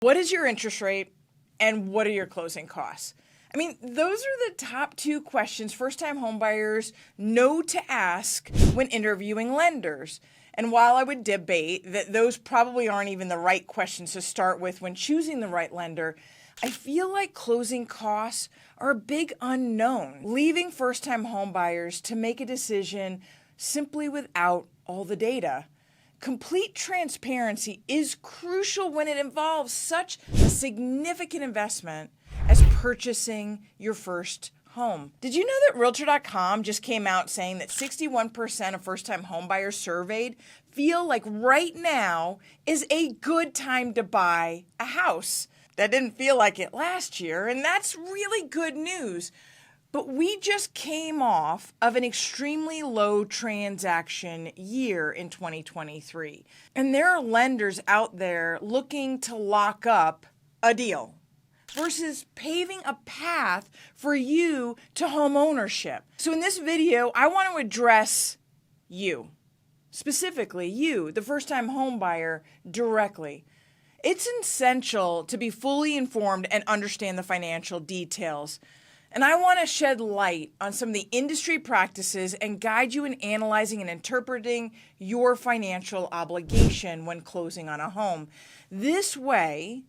What is your interest rate and what are your closing costs? I mean, those are the top two questions first-time homebuyers know to ask when interviewing lenders. And while I would debate that those probably aren't even the right questions to start with when choosing the right lender, I feel like closing costs are a big unknown, leaving first-time homebuyers to make a decision simply without all the data. Complete transparency is crucial when it involves such a significant investment as purchasing your first home. Did you know that Realtor.com just came out saying that 61% of first-time homebuyers surveyed feel like right now is a good time to buy a house? That didn't feel like it last year, and that's really good news. But we just came off of an extremely low transaction year in 2023. And there are lenders out there looking to lock up a deal versus paving a path for you to home ownership. So in this video, I want to address you, specifically you, the first-time home buyer, directly. It's essential to be fully informed and understand the financial details. And I want to shed light on some of the industry practices and guide you in analyzing and interpreting your financial obligation when closing on a home. This way,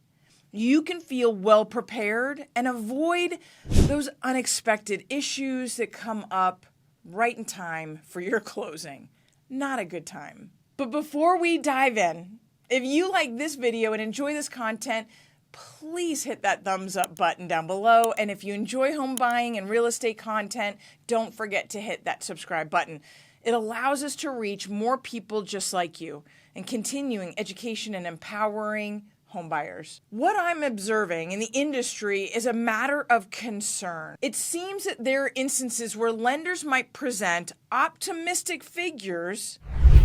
you can feel well prepared and avoid those unexpected issues that come up right in time for your closing. Not a good time. But before we dive in, if you like this video and enjoy this content, please hit that thumbs up button down below. And if you enjoy home buying and real estate content, don't forget to hit that subscribe button. It allows us to reach more people just like you and continuing education and empowering home buyers. What I'm observing in the industry is a matter of concern. It seems that there are instances where lenders might present optimistic figures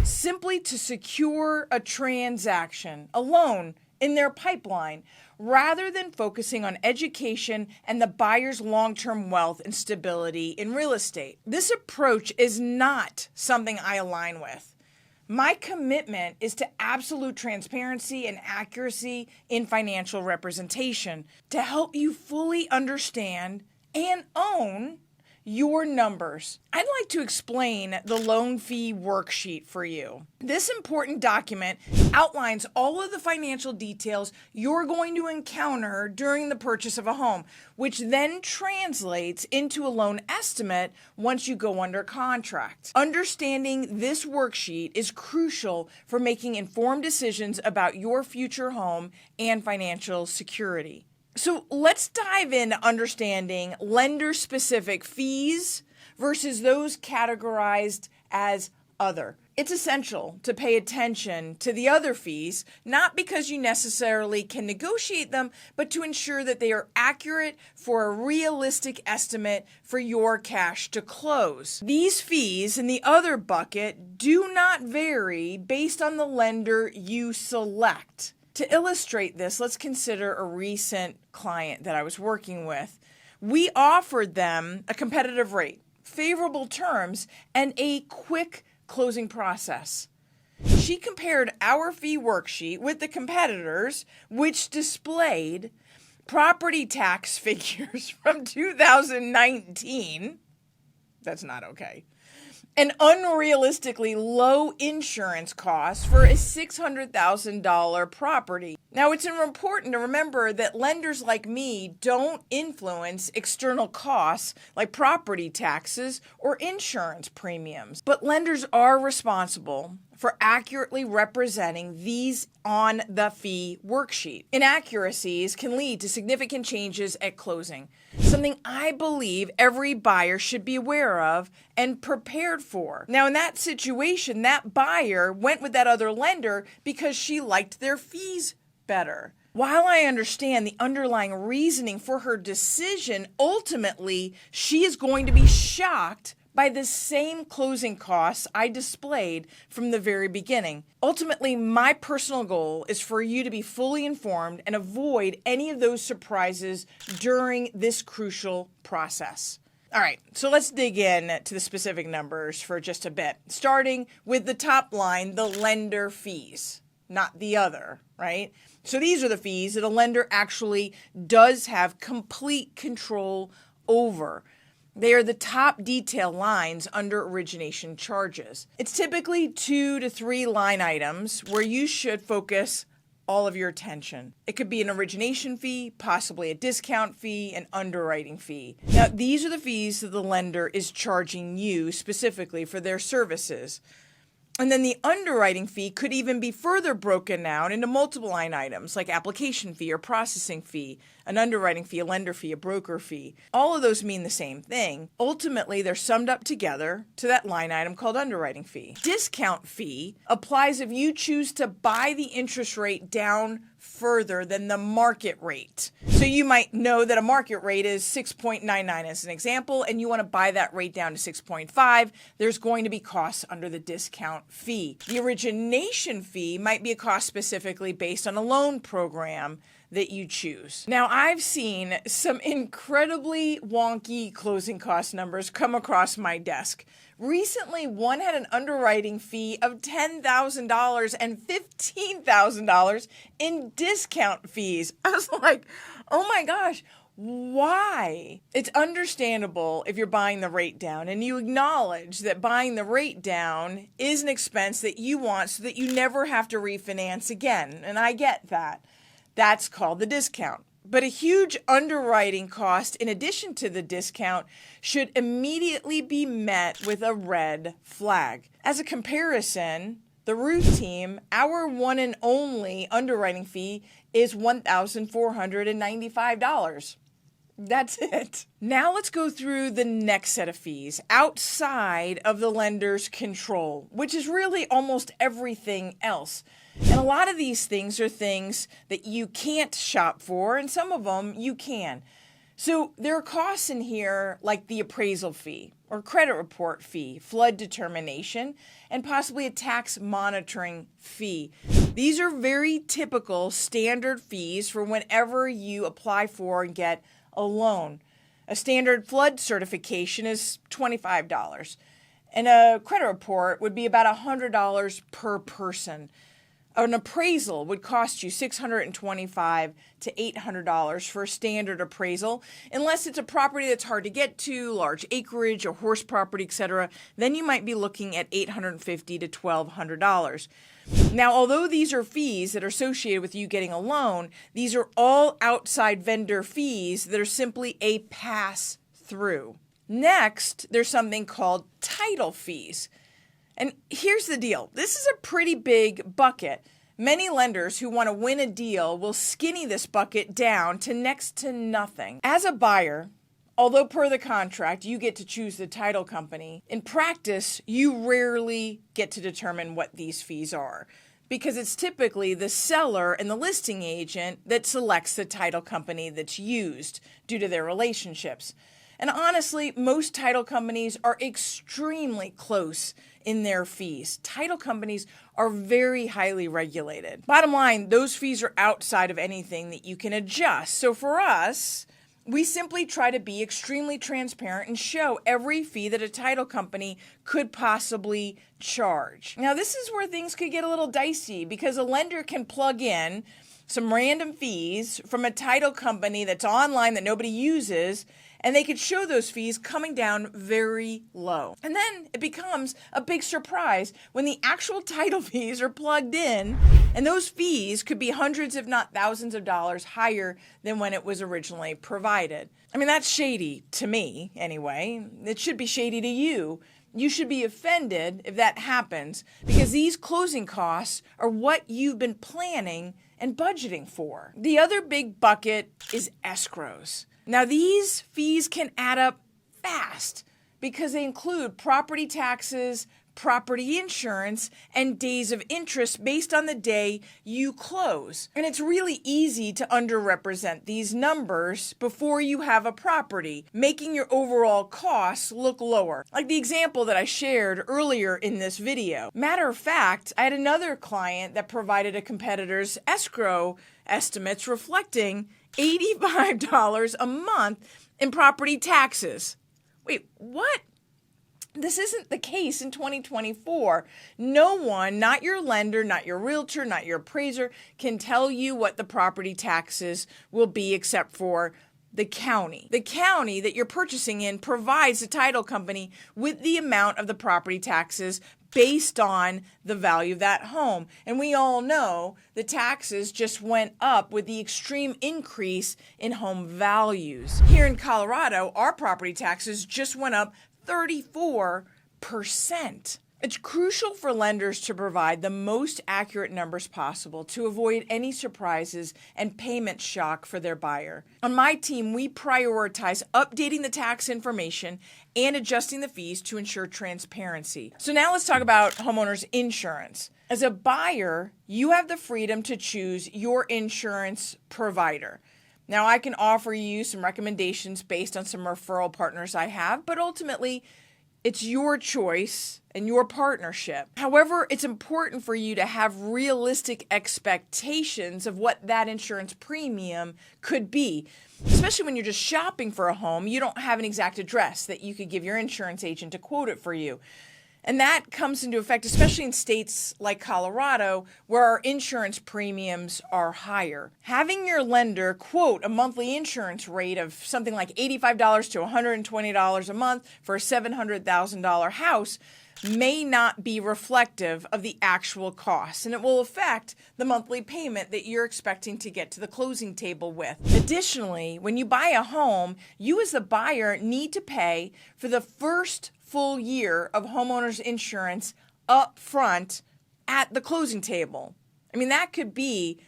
simply to secure a transaction, a loan in their pipeline, rather than focusing on education and the buyer's long-term wealth and stability in real estate. This approach is not something I align with. My commitment is to absolute transparency and accuracy in financial representation to help you fully understand and own your numbers. I'd like to explain the loan fee worksheet for you. This important document outlines all of the financial details you're going to encounter during the purchase of a home, which then translates into a loan estimate once you go under contract. Understanding this worksheet is crucial for making informed decisions about your future home and financial security. So let's dive into understanding lender-specific fees versus those categorized as other. It's essential to pay attention to the other fees, not because you necessarily can negotiate them, but to ensure that they are accurate for a realistic estimate for your cash to close. These fees in the other bucket do not vary based on the lender you select. To illustrate this, let's consider a recent client that I was working with. We offered them a competitive rate, favorable terms, and a quick closing process. She compared our fee worksheet with the competitors, which displayed property tax figures from 2019. That's not okay. An unrealistically low insurance cost for a $600,000 property. Now, it's important to remember that lenders like me don't influence external costs like property taxes or insurance premiums, but lenders are responsible for accurately representing these on the fee worksheet. Inaccuracies can lead to significant changes at closing, something I believe every buyer should be aware of and prepared for. Now, in that situation, that buyer went with that other lender because she liked their fees better. While I understand the underlying reasoning for her decision, ultimately, she is going to be shocked by the same closing costs I displayed from the very beginning. Ultimately, my personal goal is for you to be fully informed and avoid any of those surprises during this crucial process. All right, so let's dig in to the specific numbers for just a bit, starting with the top line, the lender fees, not the other, right? So these are the fees that a lender actually does have complete control over. They are the top detail lines under origination charges. It's typically 2 to 3 line items where you should focus all of your attention. It could be an origination fee, possibly a discount fee, an underwriting fee. Now, these are the fees that the lender is charging you specifically for their services. And then the underwriting fee could even be further broken down into multiple line items like application fee or processing fee, an underwriting fee, a lender fee, a broker fee. All of those mean the same thing. Ultimately, they're summed up together to that line item called underwriting fee. Discount fee applies if you choose to buy the interest rate down further than the market rate. So you might know that a market rate is 6.99 as an example, and you want to buy that rate down to 6.5. There's going to be costs under the discount fee. The origination fee might be a cost specifically based on a loan program that you choose. Now, I've seen some incredibly wonky closing cost numbers come across my desk. Recently, one had an underwriting fee of $10,000 and $15,000 in discount fees. I was like, oh my gosh, why? It's understandable if you're buying the rate down and you acknowledge that buying the rate down is an expense that you want so that you never have to refinance again. And I get that. That's called the discount. But a huge underwriting cost in addition to the discount should immediately be met with a red flag. As a comparison, the Rueth team, our one and only underwriting fee is $1,495. That's it. Now let's go through the next set of fees outside of the lender's control, which is really almost everything else. And a lot of these things are things that you can't shop for, and some of them you can. So there are costs in here like the appraisal fee or credit report fee, flood determination, and possibly a tax monitoring fee. These are very typical standard fees for whenever you apply for and get a loan. A standard flood certification is $25, and a credit report would be about $100 per person. An appraisal would cost you $625 to $800 for a standard appraisal, unless it's a property that's hard to get to, large acreage, or horse property, etc. Then you might be looking at $850 to $1,200. Now, although these are fees that are associated with you getting a loan, these are all outside vendor fees that are simply a pass-through. Next, there's something called title fees. And here's the deal. This is a pretty big bucket. Many lenders who want to win a deal will skinny this bucket down to next to nothing. As a buyer, although per the contract you get to choose the title company, in practice you rarely get to determine what these fees are, because it's typically the seller and the listing agent that selects the title company that's used due to their relationships. And honestly, most title companies are extremely close in their fees. Title companies are very highly regulated. Bottom line, those fees are outside of anything that you can adjust. So for us, we simply try to be extremely transparent and show every fee that a title company could possibly charge. Now, this is where things could get a little dicey, because a lender can plug in some random fees from a title company that's online that nobody uses, and they could show those fees coming down very low. And then it becomes a big surprise when the actual title fees are plugged in, and those fees could be hundreds if not thousands of dollars higher than when it was originally provided. I mean, that's shady to me anyway. It should be shady to you. You should be offended if that happens, because these closing costs are what you've been planning and budgeting for. The other big bucket is escrows. Now, these fees can add up fast because they include property taxes, property insurance, and days of interest based on the day you close. And it's really easy to underrepresent these numbers before you have a property, making your overall costs look lower. Like the example that I shared earlier in this video. Matter of fact, I had another client that provided a competitor's escrow estimates reflecting $85 a month in property taxes. Wait, what? This isn't the case in 2024. No one, not your lender, not your realtor, not your appraiser, can tell you what the property taxes will be except for the county. The county that you're purchasing in provides the title company with the amount of the property taxes based on the value of that home. And we all know the taxes just went up with the extreme increase in home values. Here in Colorado, our property taxes just went up 34%. It's crucial for lenders to provide the most accurate numbers possible to avoid any surprises and payment shock for their buyer. On my team, we prioritize updating the tax information and adjusting the fees to ensure transparency. So now let's talk about homeowners insurance. As a buyer, you have the freedom to choose your insurance provider. Now, I can offer you some recommendations based on some referral partners I have, but ultimately, it's your choice and your partnership. However, it's important for you to have realistic expectations of what that insurance premium could be. Especially when you're just shopping for a home, you don't have an exact address that you could give your insurance agent to quote it for you. And that comes into effect, especially in states like Colorado, where our insurance premiums are higher. Having your lender quote a monthly insurance rate of something like $85 to $120 a month for a $700,000 house may not be reflective of the actual costs, and it will affect the monthly payment that you're expecting to get to the closing table with. Additionally, when you buy a home, you as the buyer need to pay for the first full year of homeowners insurance up front at the closing table. I mean, that could be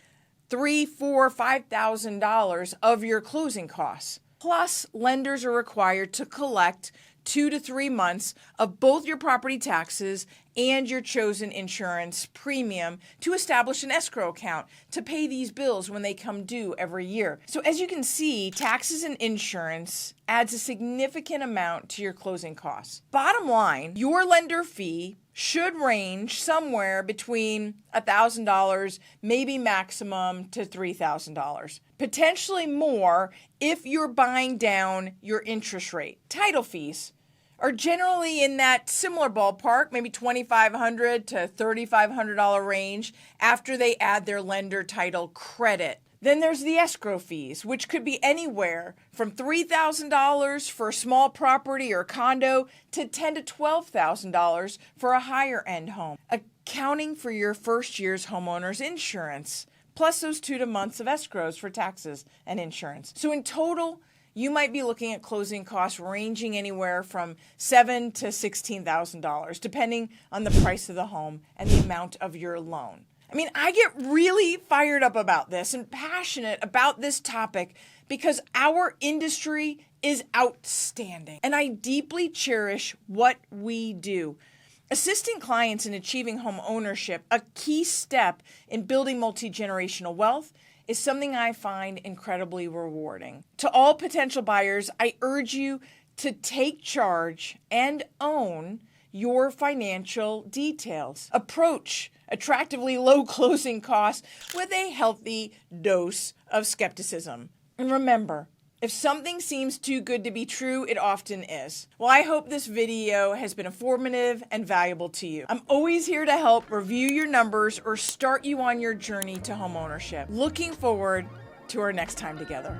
$3,000, $4,000, $5,000 of your closing costs. Plus, lenders are required to collect 2 to 3 months of both your property taxes and your chosen insurance premium to establish an escrow account to pay these bills when they come due every year. So as you can see, taxes and insurance adds a significant amount to your closing costs. Bottom line, your lender fee should range somewhere between $1,000, maybe maximum to $3,000. Potentially more if you're buying down your interest rate. Title fees are generally in that similar ballpark, maybe $2,500 to $3,500 range after they add their lender title credit. Then there's the escrow fees, which could be anywhere from $3,000 for a small property or condo to $10,000 to $12,000 for a higher end home, accounting for your first year's homeowner's insurance, plus those 2 months of escrows for taxes and insurance. So in total, you might be looking at closing costs ranging anywhere from $7,000 to $16,000, depending on the price of the home and the amount of your loan. I mean, I get really fired up about this and passionate about this topic because our industry is outstanding, and I deeply cherish what we do. Assisting clients in achieving home ownership, a key step in building multi-generational wealth, is something I find incredibly rewarding. To all potential buyers, I urge you to take charge and own your financial details. Approach attractively low closing costs with a healthy dose of skepticism. And remember, if something seems too good to be true, it often is. Well, I hope this video has been informative and valuable to you. I'm always here to help review your numbers or start you on your journey to homeownership. Looking forward to our next time together.